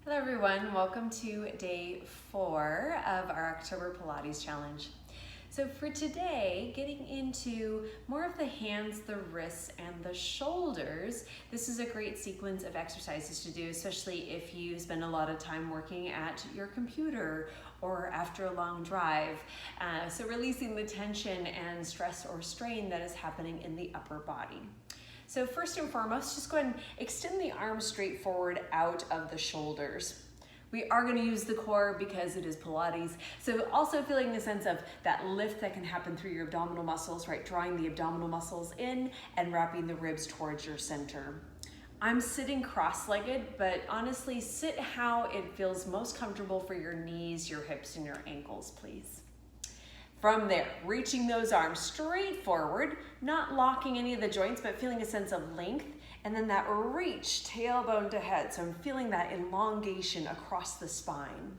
Hello everyone, welcome to day 4 of our October Pilates challenge. So for today, getting into more of the hands, the wrists, and the shoulders, this is a great sequence of exercises to do, especially if you spend a lot of time working at your computer or after a long drive. So releasing the tension and stress or strain that is happening in the upper body. So first and foremost, just go ahead and extend the arms straight forward out of the shoulders. We are going to use the core because it is Pilates. So also feeling the sense of that lift that can happen through your abdominal muscles, right? Drawing the abdominal muscles in and wrapping the ribs towards your center. I'm sitting cross-legged, but honestly, sit how it feels most comfortable for your knees, your hips, and your ankles, please. From there, reaching those arms straight forward, not locking any of the joints, but feeling a sense of length, and then that reach, tailbone to head. So I'm feeling that elongation across the spine.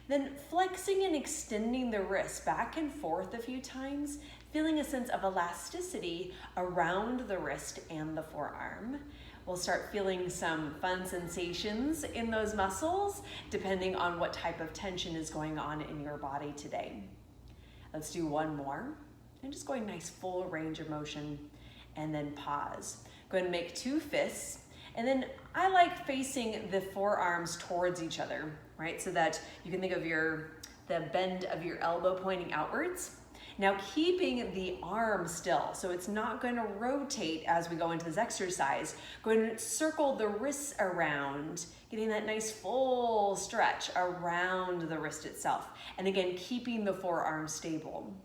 Then flexing and extending the wrists back and forth a few times, feeling a sense of elasticity around the wrist and the forearm. We'll start feeling some fun sensations in those muscles, depending on what type of tension is going on in your body today. Let's do one more, and just going nice full range of motion, and then pause. Go ahead and make 2 fists, and then I like facing the forearms towards each other, right? So that you can think of the bend of your elbow pointing outwards. Now keeping the arm still, so it's not going to rotate as we go into this exercise. Go ahead and circle the wrists around, getting that nice full stretch around the wrist itself. And again, keeping the forearm stable.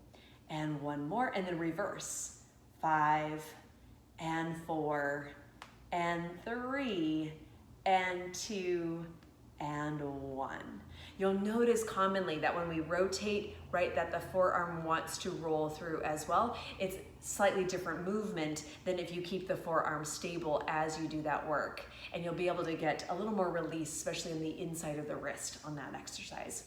And one more, and then reverse. 5, and 4, and 3, and 2, and 1. You'll notice commonly that when we rotate, right, that the forearm wants to roll through as well. It's slightly different movement than if you keep the forearm stable as you do that work. And you'll be able to get a little more release, especially in the inside of the wrist on that exercise.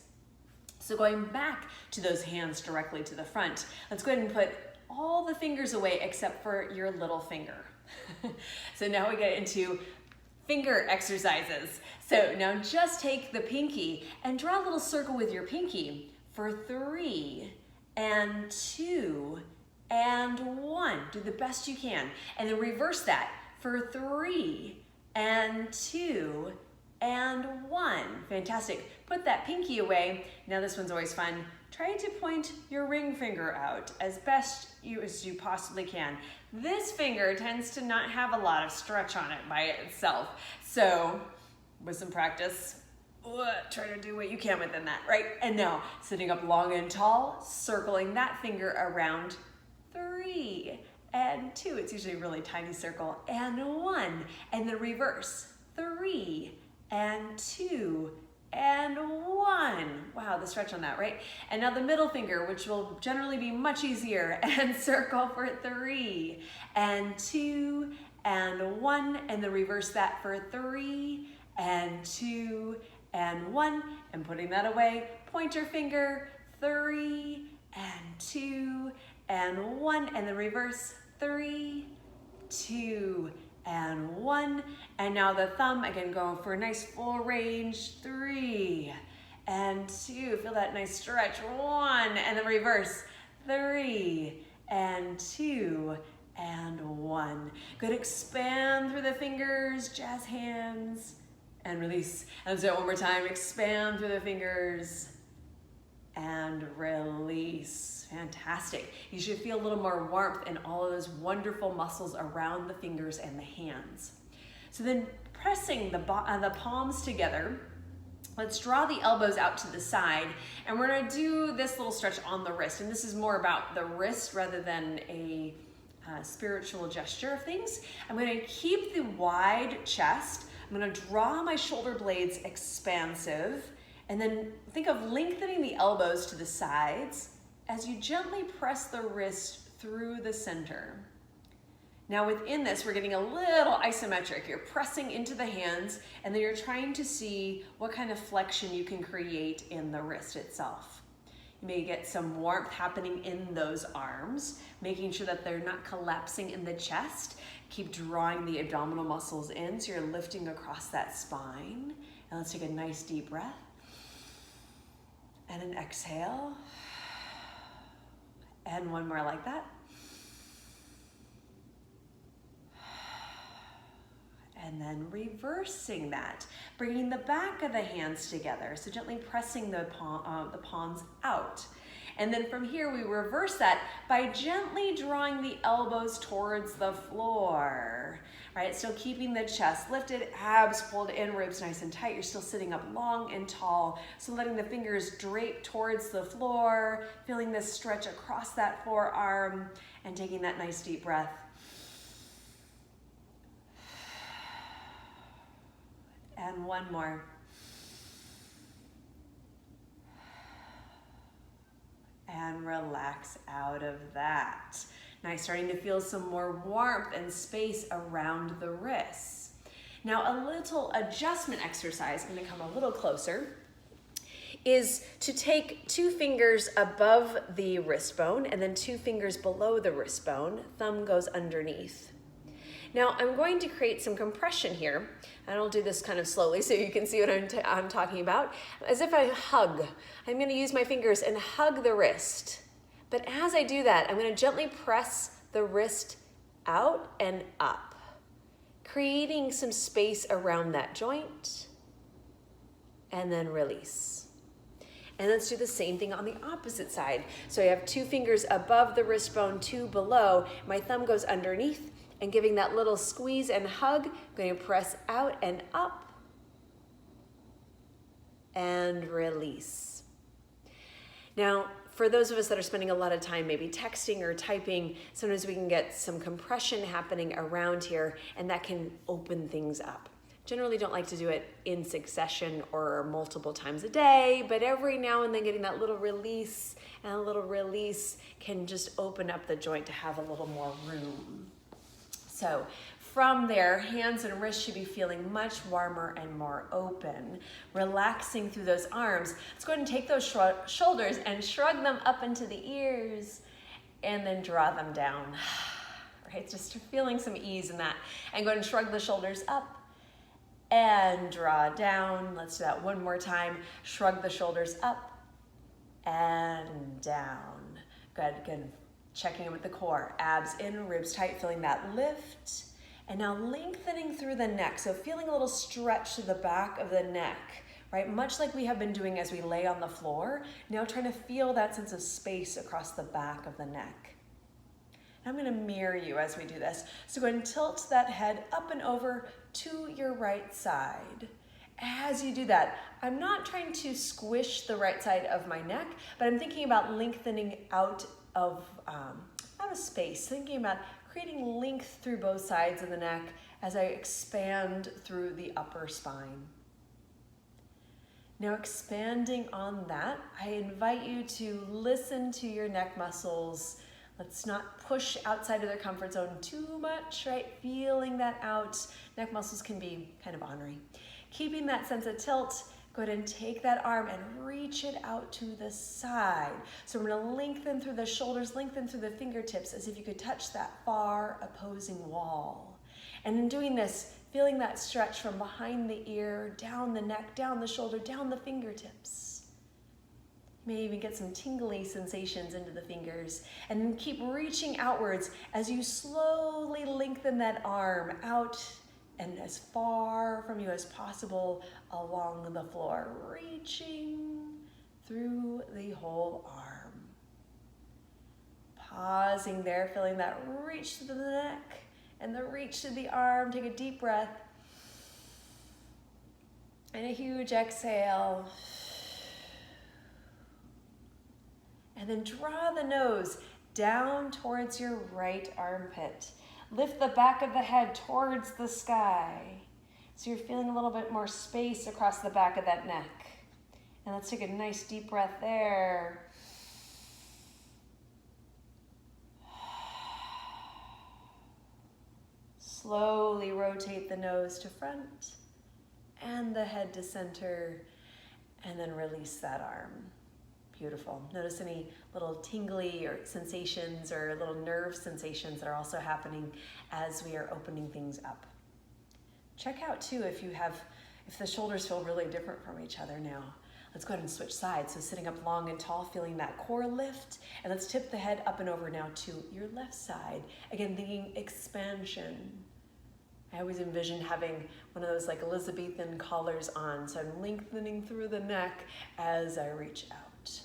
So going back to those hands directly to the front, let's go ahead and put all the fingers away except for your little finger. So now we get into finger exercises. So now just take the pinky and draw a little circle with your pinky for 3, and 2, and 1. Do the best you can. And then reverse that for 3, and 2, and 1. Fantastic. Put that pinky away. Now this one's always fun. Try to point your ring finger out as best as you possibly can. This finger tends to not have a lot of stretch on it by itself. So with some practice, try to do what you can within that, right? And now sitting up long and tall, circling that finger around 3, and 2. It's usually a really tiny circle, and 1. And then reverse 3, and 2, and 1. Wow, the stretch on that, right? And now the middle finger, which will generally be much easier, and circle for 3, and 2, and 1, and then reverse that for 3, and 2, and 1, and putting that away, pointer finger, 3, and 2, and 1, and then reverse 3, 2, and 1, and now the thumb, again, going for a nice full range, 3, and 2, feel that nice stretch, 1, and then reverse, 3, and 2, and 1. Good, expand through the fingers, jazz hands, and release. And let's do it one more time, expand through the fingers, and release. Fantastic. You should feel a little more warmth in all of those wonderful muscles around the fingers and the hands. So then pressing the palms together, let's draw the elbows out to the side, and we're gonna do this little stretch on the wrist. And this is more about the wrist rather than a spiritual gesture of things. I'm gonna keep the wide chest. I'm gonna draw my shoulder blades expansive, and then think of lengthening the elbows to the sides as you gently press the wrist through the center. Now within this, we're getting a little isometric. You're pressing into the hands, and then you're trying to see what kind of flexion you can create in the wrist itself. You may get some warmth happening in those arms, making sure that they're not collapsing in the chest. Keep drawing the abdominal muscles in so you're lifting across that spine. And let's take a nice deep breath. And an exhale. And one more like that. And then reversing that, bringing the back of the hands together. So gently pressing the palms out. And then from here, we reverse that by gently drawing the elbows towards the floor, right? Still keeping the chest lifted, abs pulled in, ribs nice and tight. You're still sitting up long and tall. So letting the fingers drape towards the floor, feeling this stretch across that forearm, and taking that nice deep breath. And one more. And relax out of that. Now, starting to feel some more warmth and space around the wrists. Now, a little adjustment exercise, I'm gonna come a little closer, is to take 2 fingers above the wrist bone and then 2 fingers below the wrist bone. Thumb goes underneath. Now, I'm going to create some compression here, and I'll do this kind of slowly so you can see what I'm talking about. As if I hug. I'm gonna use my fingers and hug the wrist. But as I do that, I'm gonna gently press the wrist out and up, creating some space around that joint, and then release. And let's do the same thing on the opposite side. So I have 2 fingers above the wrist bone, 2 below. My thumb goes underneath, and giving that little squeeze and hug, I'm going to press out and up and release. Now, for those of us that are spending a lot of time maybe texting or typing, sometimes we can get some compression happening around here, and that can open things up. Generally don't like to do it in succession or multiple times a day, but every now and then getting that little release and a little release can just open up the joint to have a little more room. So from there, hands and wrists should be feeling much warmer and more open. Relaxing through those arms. Let's go ahead and take those shoulders and shrug them up into the ears and then draw them down. Right, just feeling some ease in that. And go ahead and shrug the shoulders up and draw down. Let's do that one more time. Shrug the shoulders up and down. Good, good. Checking in with the core, abs in, ribs tight, feeling that lift. And now lengthening through the neck. So feeling a little stretch to the back of the neck, right? Much like we have been doing as we lay on the floor. Now trying to feel that sense of space across the back of the neck. I'm gonna mirror you as we do this. So go ahead and tilt that head up and over to your right side. As you do that, I'm not trying to squish the right side of my neck, but I'm thinking about lengthening out of space, thinking about creating length through both sides of the neck as I expand through the upper spine. Now expanding on that, I invite you to listen to your neck muscles. Let's not push outside of their comfort zone too much, right? Feeling that out. Neck muscles can be kind of ornery. Keeping that sense of tilt, go ahead and take that arm and reach it out to the side. So we're gonna lengthen through the shoulders, lengthen through the fingertips as if you could touch that far opposing wall. And in doing this, feeling that stretch from behind the ear, down the neck, down the shoulder, down the fingertips. You may even get some tingly sensations into the fingers. And then keep reaching outwards as you slowly lengthen that arm out and as far from you as possible along the floor, reaching through the whole arm. Pausing there, feeling that reach to the neck and the reach to the arm. Take a deep breath and a huge exhale. And then draw the nose down towards your right armpit. Lift the back of the head towards the sky. So you're feeling a little bit more space across the back of that neck. And let's take a nice deep breath there. Slowly rotate the nose to front and the head to center, and then release that arm. Beautiful. Notice any little tingly or sensations or little nerve sensations that are also happening as we are opening things up. Check out too if you have If the shoulders feel really different from each other now, let's go ahead and switch sides. So sitting up long and tall, feeling that core lift. And let's tip the head up and over now to your left side. Again, thinking expansion. I always envision having one of those like Elizabethan collars on. So I'm lengthening through the neck as I reach out.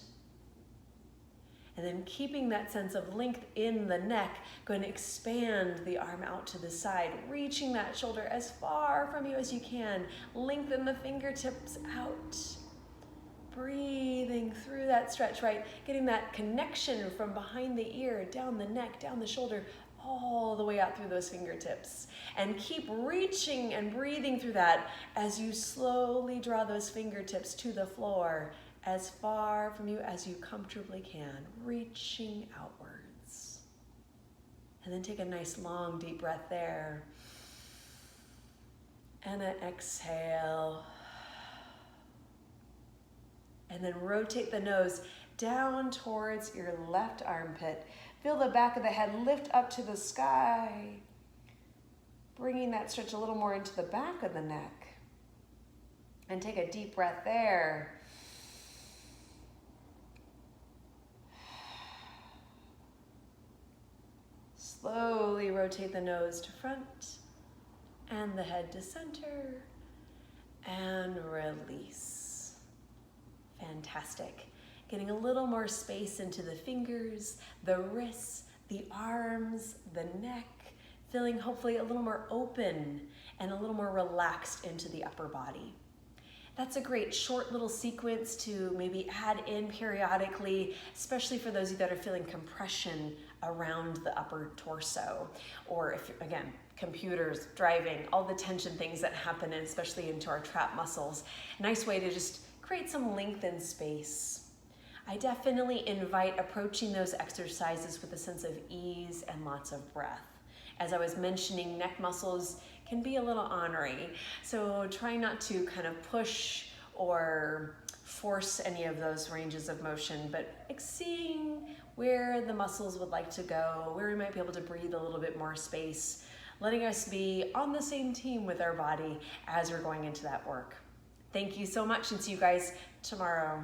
And then keeping that sense of length in the neck, going to expand the arm out to the side, reaching that shoulder as far from you as you can. Lengthen the fingertips out. Breathing through that stretch, right? Getting that connection from behind the ear, down the neck, down the shoulder, all the way out through those fingertips. And keep reaching and breathing through that as you slowly draw those fingertips to the floor, as far from you as you comfortably can, reaching outwards. And then take a nice long deep breath there. And an exhale. And then rotate the nose down towards your left armpit. Feel the back of the head lift up to the sky. Bringing that stretch a little more into the back of the neck. And take a deep breath there. Slowly rotate the nose to front and the head to center and release. Fantastic. Getting a little more space into the fingers, the wrists, the arms, the neck, feeling hopefully a little more open and a little more relaxed into the upper body. That's a great short little sequence to maybe add in periodically, especially for those of you that are feeling compression around the upper torso. Or if, again, computers, driving, all the tension things that happen, and especially into our trap muscles. Nice way to just create some length and space. I definitely invite approaching those exercises with a sense of ease and lots of breath. As I was mentioning, neck muscles can be a little ornery, so try not to kind of push or force any of those ranges of motion, but seeing where the muscles would like to go, where we might be able to breathe a little bit more space, letting us be on the same team with our body as we're going into that work. Thank you so much, and see you guys tomorrow.